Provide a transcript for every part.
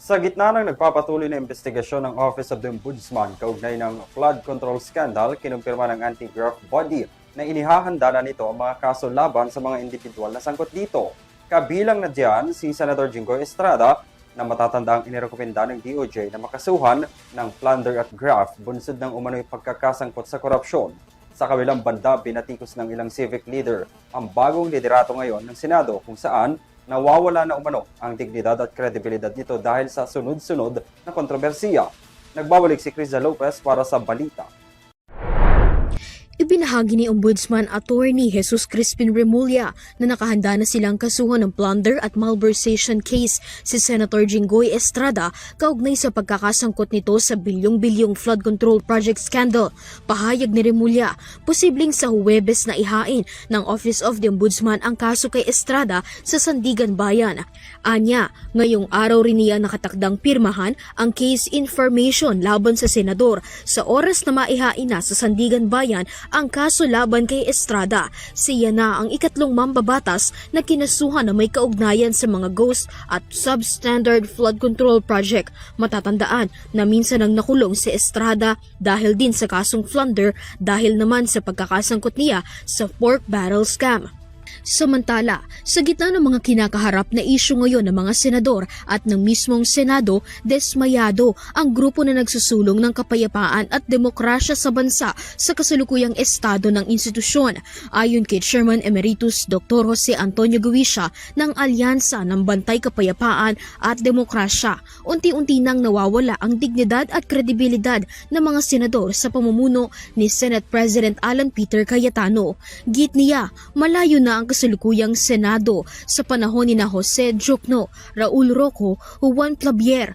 Sa gitna ng nagpapatuloy na investigasyon ng Office of the Ombudsman kaugnay ng flood control scandal, kinumpirma ng anti-graft body na inihahanda na nito ang mga kaso laban sa mga individual na sangkot dito. Kabilang na diyan si Senator Jinggoy Estrada na matatanda ang inirekomenda ng DOJ na makasuhan ng plunder at graft bunsod ng umano'y pagkakasangkot sa korupsyon. Sa kabilang banda, binatikos ng ilang civic leader ang bagong liderato ngayon ng Senado kung saan nawawala na umano ang dignidad at kredibilidad nito dahil sa sunod-sunod na kontrobersiya. Nagbabalik si Criza Lopez para sa balita. Ibinahagi ni Ombudsman Attorney Jesus Crispin Remulla na nakahanda na silang kasuhan ng plunder at malversation case si Senator Jinggoy Estrada kaugnay sa pagkakasangkot nito sa bilyong-bilyong flood control project scandal. Pahayag ni Remulla, posibleng sa Huwebes na ihain ng Office of the Ombudsman ang kaso kay Estrada sa Sandigan Bayan. Anya, ngayong araw rin niya nakatakdang pirmahan ang case information laban sa senador sa oras na maihain na sa Sandigan Bayan ang kaso laban kay Estrada. Siya na ang ikatlong mambabatas na kinasuhan na may kaugnayan sa mga ghost at substandard flood control project. Matatandaan na minsan ang nakulong si Estrada dahil din sa kasong plunder dahil naman sa pagkakasangkot niya sa pork barrel scam. Samantala, sa gitna ng mga kinakaharap na isyu ngayon ng mga senador at ng mismong Senado, desmayado ang grupo na nagsusulong ng kapayapaan at demokrasya sa bansa sa kasalukuyang estado ng institusyon. Ayon kay Chairman Emeritus Dr. Jose Antonio Guisha ng Alyansa ng Bantay Kapayapaan at Demokrasya, unti-unti nang nawawala ang dignidad at kredibilidad ng mga senador sa pamumuno ni Senate President Alan Peter Cayetano. Git niya, malayo na ang kasalukuyang Senado sa panahon ni na Jose Diokno, Raul Roco, Juan Clavier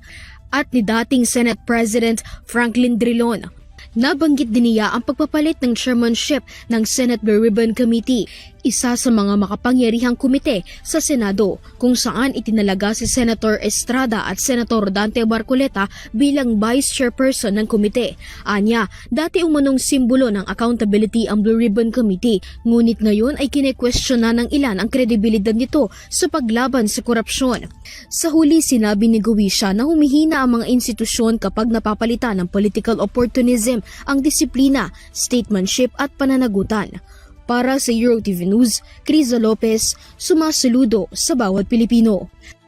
at ni dating Senate President Franklin Drilon. Nabanggit din niya ang pagpapalit ng chairmanship ng Senate Blue Ribbon Committee, isa sa mga makapangyarihang komite sa Senado kung saan itinalaga si Senator Estrada at Senator Dante Barcoleta bilang vice chairperson ng komite. Anya, dati umanong simbolo ng accountability ang Blue Ribbon Committee, ngunit ngayon ay kine-question na ng ilan ang kredibilidad nito sa paglaban sa korupsyon. Sa huli, sinabi ni Guisha na humihina ang mga institusyon kapag napapalitan ng political opportunism ang disiplina, statesmanship at pananagutan. Para sa EuroTV News, Criza Lopez, sumasaludo sa bawat Pilipino.